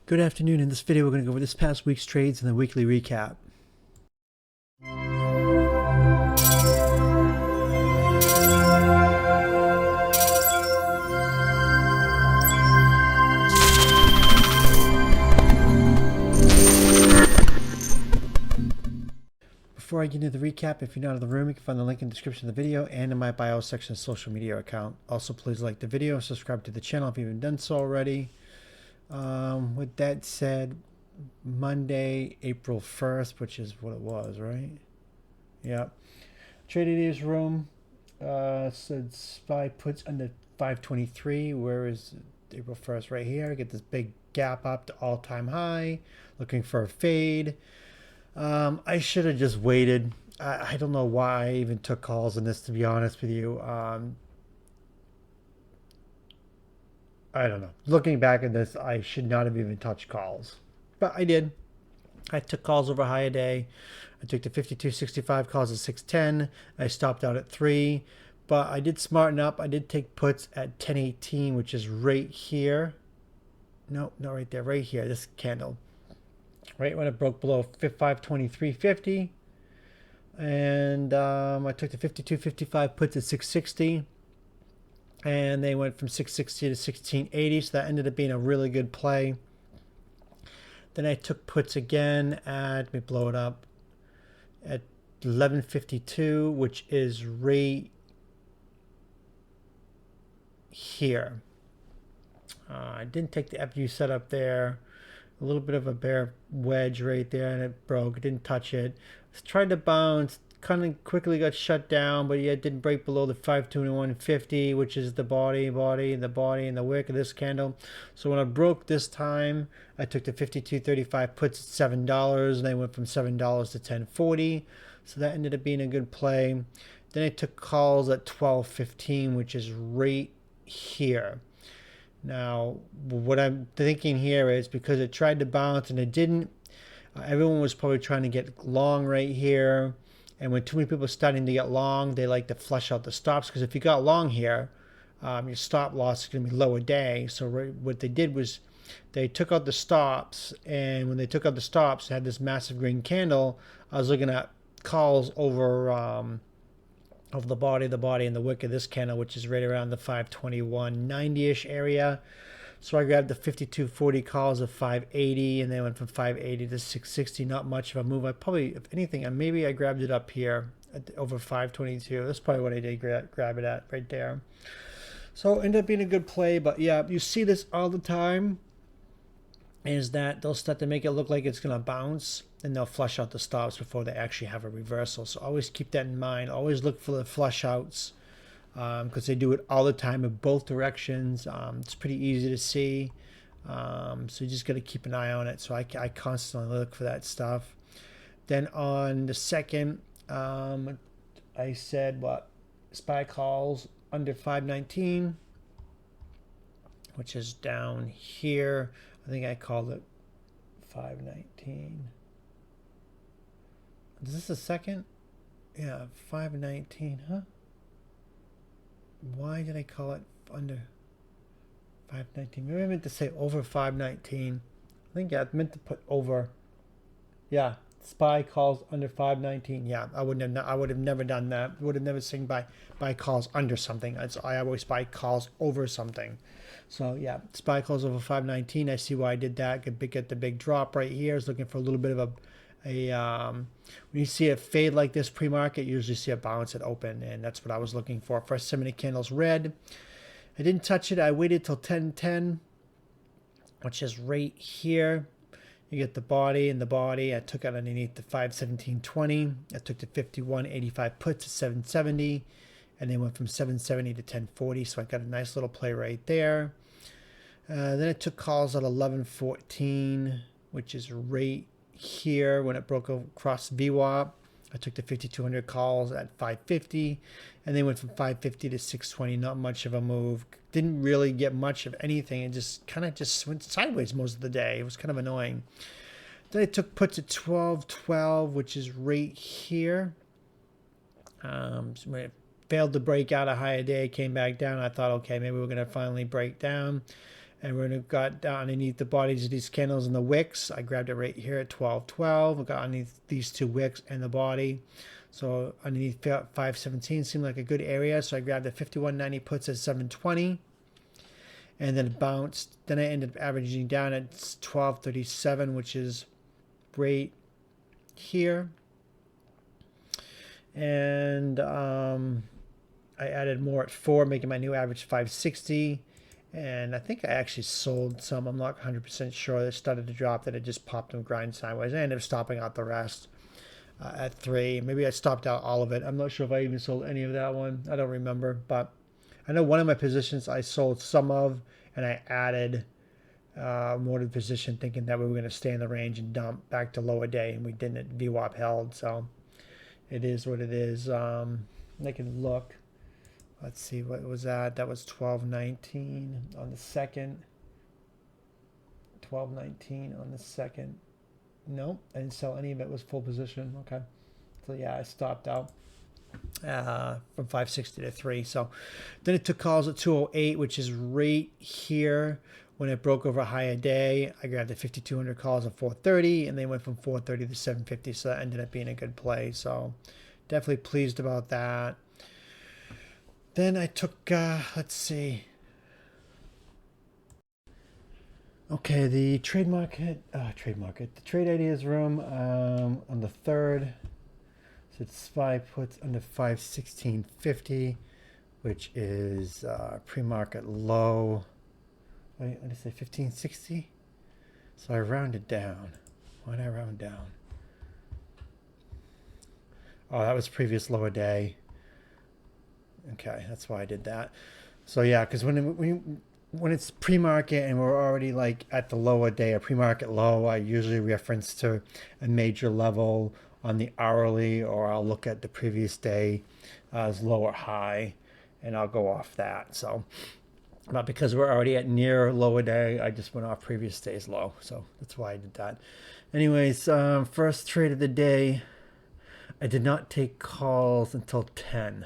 Good afternoon. In this video, we're going to go over this past week's trades and the weekly recap. Before I get into the recap, if you're not in the room, you can find the link in the description of the video and in my bio section of social media account. Also, please like the video and subscribe to the channel if you haven't done so already. With that said, Monday, April 1st, which is what it was, right? Yeah. Trading Days room said SPY puts under 523. Where is April 1st? Right here. I get this big gap up to all-time high. Looking for a fade. I should have just waited. I don't know why I even took calls on this, to be honest with you. I don't know. Looking back at this, I should not have even touched calls. But I did. I took calls over high a day. I took the 52.65 calls at 610. I stopped out at 3. But I did smarten up. I did take puts at 1018, which is right here. No, not right there. Right here. This candle. Right when it broke below 523.50. And I took the 52.55 puts at 660. And they went from 660 to 1680, so that ended up being a really good play. Then I took puts again at, let me blow it up, at 1152, which is right here. I didn't take the FU setup there. A little bit of a bear wedge right there, and it broke. Didn't touch it. Tried to bounce. Kind of quickly got shut down, but yeah, it didn't break below the 521.50, which is the body, and the wick of this candle. So when I broke this time, I took the 52.35 puts at $7, and they went from $7 to 10.40. So that ended up being a good play. Then I took calls at 12.15, which is right here. Now, what I'm thinking here is because it tried to bounce and it didn't, everyone was probably trying to get long right here. And when too many people are starting to get long, they like to flush out the stops. Because if you got long here, your stop loss is going to be lower day. So what they did was they took out the stops. And when they took out the stops, they had this massive green candle. I was looking at calls over of the body, and the wick of this candle, which is right around the 521.90-ish area. So I grabbed the 52.40 calls of 580, and they went from 580 to 660. Not much of a move. I probably, if anything, maybe I grabbed it up here at over 522. That's probably what I did grab it at right there. So ended up being a good play. But yeah, you see this all the time, is that they'll start to make it look like it's going to bounce, and they'll flush out the stops before they actually have a reversal. So always keep that in mind. Always look for the flush outs. Because they do it all the time in both directions. It's pretty easy to see. So you just got to keep an eye on it. So I constantly look for that stuff. Then on the second, I said what? SPY calls under 519, which is down here. I think I called it 519. Is this the second? Yeah, 519, huh? Why did I call it under 519? Maybe I meant to say over 519. I think I meant to put over. Yeah, SPY calls under 519. Yeah, I would have never done that. Would have never seen by calls under something. I always buy calls over something. So yeah, SPY calls over 519. I see why I did that. Get the big drop right here. I was looking for a little bit of a when you see a fade like this pre-market, you usually see a bounce at open, and that's what I was looking for. First 7 candles red. I didn't touch it. I waited till 10:10, which is right here. You get the body and the body. I took it underneath the 517.20. I took the 51.85 puts to 770, and they went from 770 to 1040. So I got a nice little play right there. Then I took calls at 11:14, which is right here when it broke across VWAP. I took the 5200 calls at 550, and they went from 550 to 620. Not much of a move. Didn't really get much of anything. It just kind of just went sideways most of the day. It was kind of annoying. Then I took puts at 12.12, which is right here. So when it failed to break out a higher day, came back down. I thought, okay, maybe we're going to finally break down. And we're going to got down underneath the bodies of these candles and the wicks. I grabbed it right here at 12.12. I got underneath these two wicks and the body. So underneath 517 seemed like a good area. So I grabbed the 51.90 puts at 720. And then it bounced. Then I ended up averaging down at 12.37, which is right here. And I added more at 4, making my new average 560. And I think I actually sold some. I'm not 100% sure. They started to drop, then it just popped and grind sideways. I ended up stopping out the rest at 3. Maybe I stopped out all of it. I'm not sure if I even sold any of that one. I don't remember. But I know one of my positions I sold some of, and I added more to the position thinking that we were going to stay in the range and dump back to lower day. And we didn't. VWAP held. So it is what it is. I can look. Let's see, what was that? That was 12.19 on the second. 12.19 on the second. Nope, I didn't sell any of it. It was full position. Okay. So yeah, I stopped out from 560 to 3. So then it took calls at 208, which is right here when it broke over a higher day. I grabbed the 5,200 calls at 430, and they went from 430 to 750. So that ended up being a good play. So definitely pleased about that. Then I took, let's see. Okay, the trade ideas room on the 3rd. So it's 5 puts under 516.50, which is pre-market low. Wait, what did I say, 1560? So I rounded down. Why did I round down? Oh, that was previous lower day. Okay, that's why I did that. So yeah, because when it's pre-market and we're already like at the lower day, a pre-market low, I usually reference to a major level on the hourly, or I'll look at the previous day as low or high, and I'll go off that. So, but because we're already at near lower day, I just went off previous day's low. So that's why I did that. Anyways, first trade of the day, I did not take calls until 10.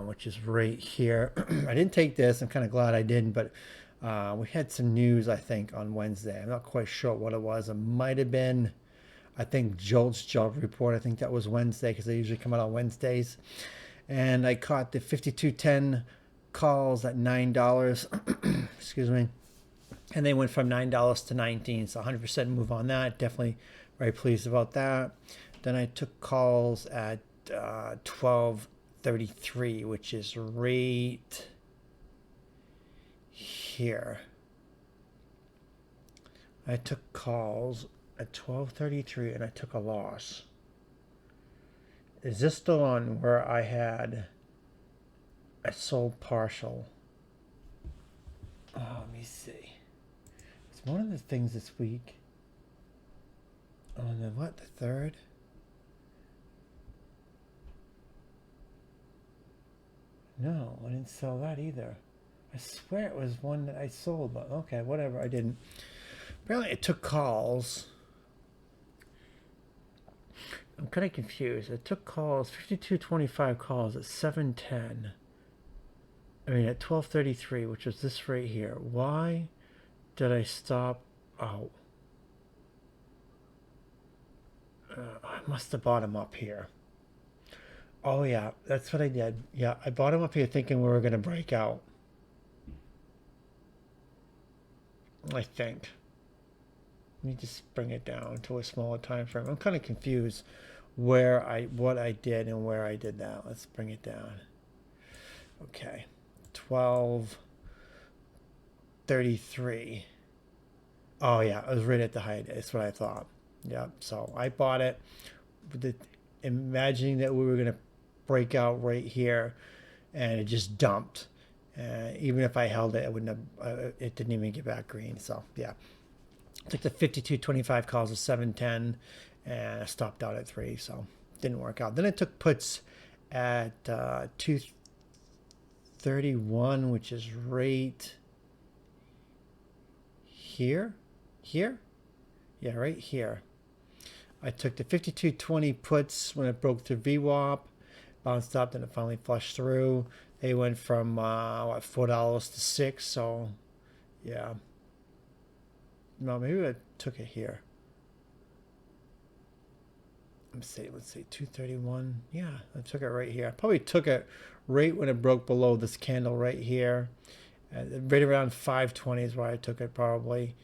Which is right here. I didn't take this. I'm kind of glad I didn't, but we had some news, I think, on Wednesday. I'm not quite sure what it was. It might have been, I think, Jolt's job report. I think that was Wednesday because they usually come out on Wednesdays. And I caught the 52.10 calls at $9. Excuse me. And they went from $9 to 19. So 100% move on that. Definitely very pleased about that. Then I took calls at 12.33, which is right here. I took calls at 12.33 and I took a loss. Is this the one where I sold partial? Oh, let me see. It's one of the things this week. On the what? The 3rd? No, I didn't sell that either. I swear it was one that I sold, but okay, whatever, I didn't. Apparently it took calls. I'm kind of confused. It took calls, 52.25 calls at 7:10. I mean at 12.33, which was this right here. Why did I stop out? I must have bought them up here. Oh yeah, that's what I did. Yeah, I bought them up here thinking we were going to break out. I think. Let me just bring it down to a smaller time frame. I'm kind of confused what I did and where I did that. Let's bring it down. Okay. 12.33. Oh yeah, it was right at the height. That's what I thought. Yeah, so I bought it with imagining that we were going to break out right here, and it just dumped. Even if I held it, it wouldn't have. It didn't even get back green. So yeah, took the 52.25 calls of 7:10, and I stopped out at 3. So didn't work out. Then I took puts at 2:31, which is right here. Here, yeah, right here. I took the 52.20 puts when it broke through VWAP, bounced up, then it finally flushed through. They went from $4 to 6. So Yeah. No, maybe I took it here. Let's see, 231. Yeah, I took it right here. I probably took it right when it broke below this candle right here. Right around 520 is where I took it probably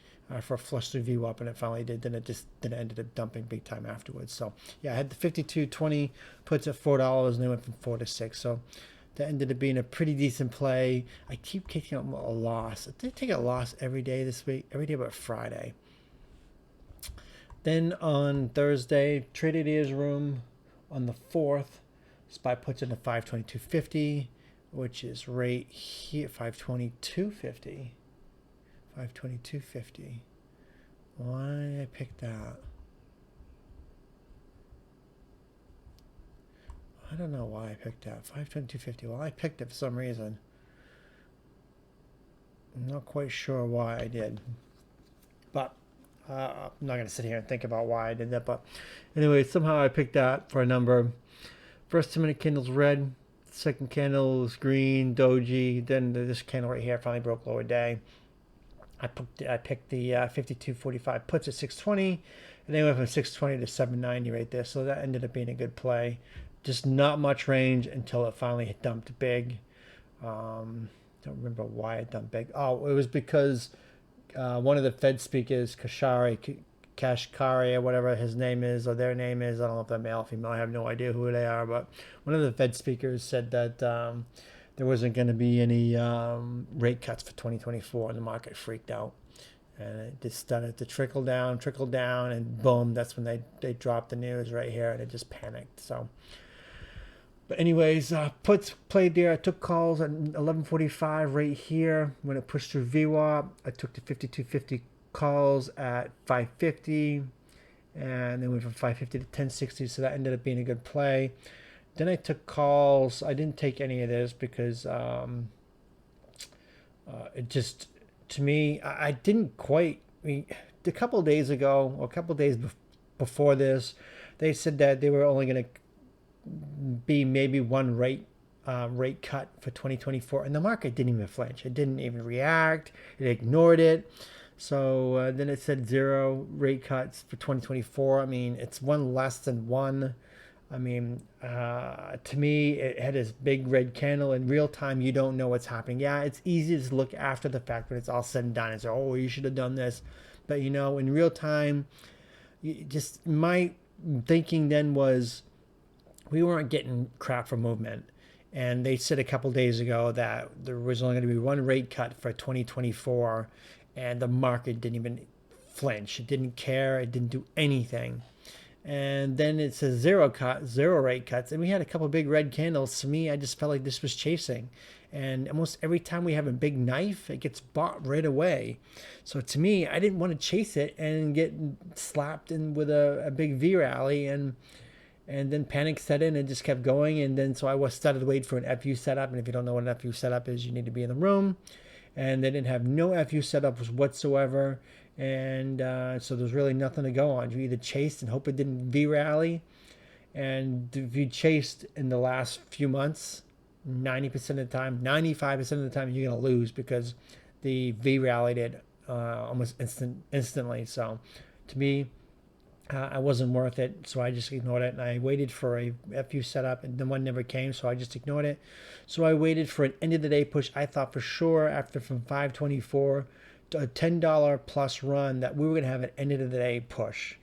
for a flush the view up, and it finally did. Then it ended up dumping big time afterwards. So yeah, I had the 52.20 puts at $4, and then went from 4 to 6. So that ended up being a pretty decent play. I keep kicking up a loss. I did take a loss every day this week, every day but Friday. Then on Thursday, Trade Ideas Room on the 4th, SPY puts in a 522.50, which is right here, 522.50. 522.50. Why did I pick that? I don't know why I picked that. 522.50. Well, I picked it for some reason. I'm not quite sure why I did. But I'm not going to sit here and think about why I did that. But anyway, somehow I picked that for a number. First 2-minute candle's red. Second candle is green, doji. Then this candle right here finally broke lower day. I picked the 52.45 puts at 620, and they went from 620 to 790 right there. So that ended up being a good play. Just not much range until it finally dumped big. Don't remember why it dumped big. Oh, it was because one of the Fed speakers, Kashkari, or whatever his name is, or their name is, I don't know if they're male or female, I have no idea who they are, but one of the Fed speakers said that there wasn't going to be any rate cuts for 2024, and the market freaked out. And it just started to trickle down, and boom, that's when they dropped the news right here, and it just panicked. So, but anyways, puts played there. I took calls at 11:45 right here when it pushed through VWAP. I took the 52.50 calls at 550, and then went from 550 to 1060. So that ended up being a good play. Then I took calls. I didn't take any of this because it just, to me, I didn't quite. I mean, a couple of days ago, or a couple of days before this, they said that they were only going to be maybe one rate cut for 2024, and the market didn't even flinch. It didn't even react. It ignored it. So then it said 0 rate cuts for 2024. I mean, it's one less than one. I mean, to me, it had this big red candle. In real time, you don't know what's happening. Yeah, it's easy to look after the fact when it's all said and done and say, oh, you should have done this. But, you know, in real time, just my thinking then was we weren't getting crap for movement. And they said a couple days ago that there was only going to be one rate cut for 2024, and the market didn't even flinch. It didn't care. It didn't do anything. And then it says 0 rate cuts, and we had a couple big red candles. To me, I just felt like this was chasing, and almost every time we have a big knife, it gets bought right away. So to me, I didn't want to chase it and get slapped in with a big V rally, and then panic set in and just kept going. And then so I started to wait for an FU setup, and if you don't know what an FU setup is, you need to be in the room. And they didn't have no FU setups whatsoever. And so there's really nothing to go on. You either chased and hope it didn't V-rally. And if you chased in the last few months, 90% of the time, 95% of the time, you're going to lose because the V-rallied it almost instantly. So to me, I wasn't worth it, so I just ignored it. And I waited for a FU setup, and the one never came, so I just ignored it. So I waited for an end-of-the-day push. I thought for sure after from 524 a $10 plus run that we were going to have an end of the day push.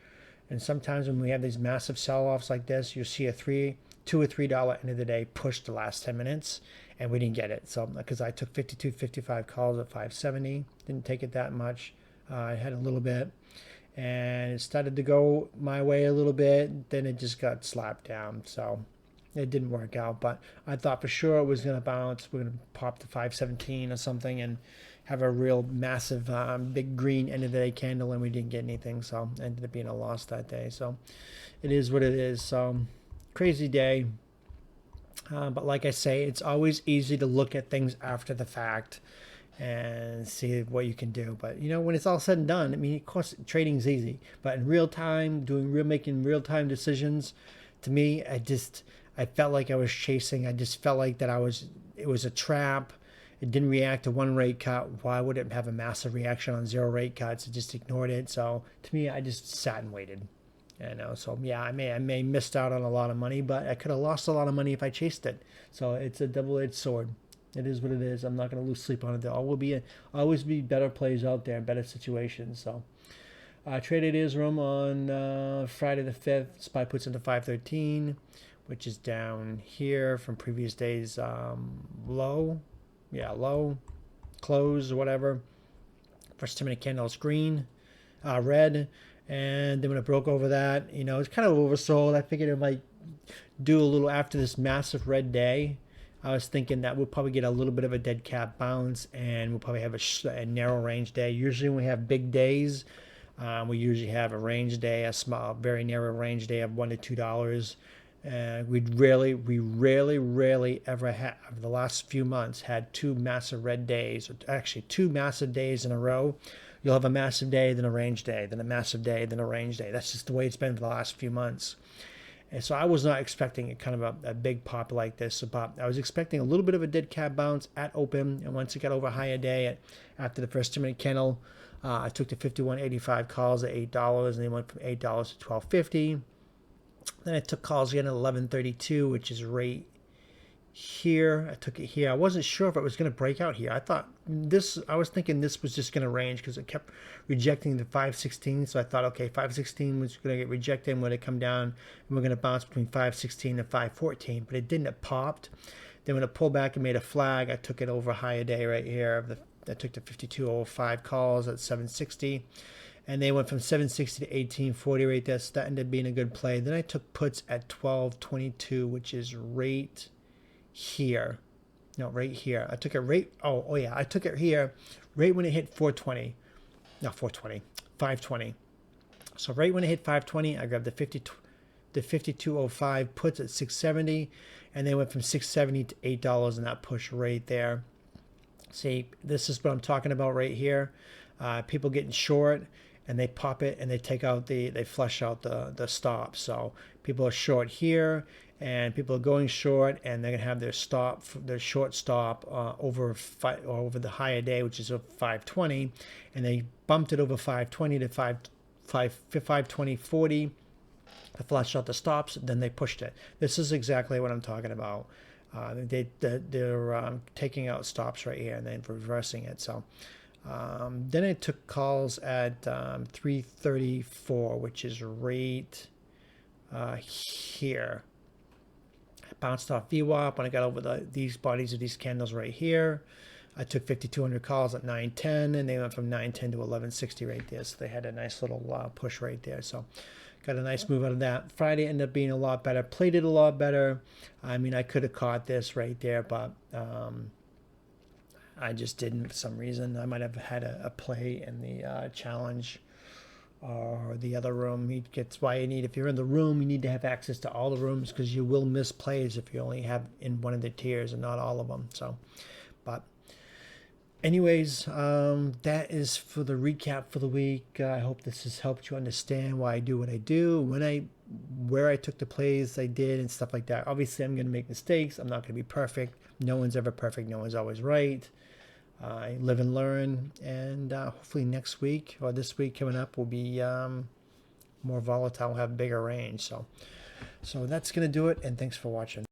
And sometimes when we have these massive sell-offs like this, you see a $2 or $3 end of the day push the last 10 minutes, and we didn't get it. So because I took 52.55 calls at 570, didn't take it that much. I had a little bit, and it started to go my way a little bit. Then it just got slapped down. So it didn't work out. But I thought for sure it was going to bounce. We're going to pop to 517 or something and have a real massive big green end of the day candle, and we didn't get anything, so it ended up being a loss that day. So it is what it is. So crazy day, but like I say, it's always easy to look at things after the fact and see what you can do. But you know, when it's all said and done, I mean, of course trading's easy, but in real time, making real time decisions, to me, I felt like I was chasing. I just felt like that it was a trap. It didn't react to one rate cut. Why would it have a massive reaction on 0 rate cuts? It just ignored it. So to me, I just sat and waited. So yeah, I may missed out on a lot of money, but I could have lost a lot of money if I chased it. So it's a double-edged sword. It is what it is. I'm not going to lose sleep on it. There always be better plays out there, better situations. So traded his room on Friday the 5th. SPY puts into 513, which is down here from previous days low. Yeah, low, close, whatever. First 10-minute candle is green, red. And then when it broke over that, it's kind of oversold. I figured it might do a little after this massive red day. I was thinking that we'll probably get a little bit of a dead cat bounce, and we'll probably have a narrow range day. Usually when we have big days, we usually have a range day, a small, very narrow range day of $1 to $2. We rarely ever have, the last few months, had two massive red days, or actually two massive days in a row. You'll have a massive day, then a range day, then a massive day, then a range day. That's just the way it's been for the last few months. And so I was not expecting kind of a big pop like this. But I was expecting a little bit of a dead cat bounce at open. And once it got over higher day after the first 2-minute candle, I took the 51.85 calls at $8, and they went from $8 to $12.50. Then I took calls again at 11.32, which is right here. I took it here. I wasn't sure if it was going to break out here. I was thinking this was just going to range because it kept rejecting the 516. So I thought, okay, 516 was going to get rejected and when it come down, and we're going to bounce between 516 and 514. But it didn't. It popped. Then when it pulled back and made a flag, I took it over a higher day right here. I took the 52.05 calls at 760. And they went from 760 to 1840 right there. So that ended up being a good play. Then I took puts at 1222, which is right here. No, right here. I took it right. I took it here right when it hit 420. Not 420, 520. So right when it hit 520, I grabbed the 52.05 puts at 670, and they went from 670 to $8 in that push right there. See, this is what I'm talking about right here. People getting short, and they pop it and they take out they flush out the stop. So people are short here, and people are going short, and they're gonna have their short stop over the higher day, which is a 520, and they bumped it over 520 to 520.40 to flush out the stops. Then they pushed it. This is exactly what I'm talking about. They're taking out stops right here and then reversing it. So then I took calls at 334, which is right here. I bounced off VWAP when I got over these bodies of these candles right here. I took 5,200 calls at 910, and they went from 910 to 1160 right there. So they had a nice little push right there. So got a nice move out of that. Friday ended up being a lot better. Played it a lot better. I mean, I could have caught this right there, but I just didn't for some reason. I might have had a play in the challenge or the other room. That's why if you're in the room, you need to have access to all the rooms, because you will miss plays if you only have in one of the tiers and not all of them. So, but anyways, that is for the recap for the week. I hope this has helped you understand why I do what I do, where I took the plays I did and stuff like that. Obviously, I'm going to make mistakes. I'm not going to be perfect. No one's ever perfect. No one's always right. I live and learn, and hopefully next week or this week coming up will be more volatile, have bigger range. So that's going to do it, and thanks for watching.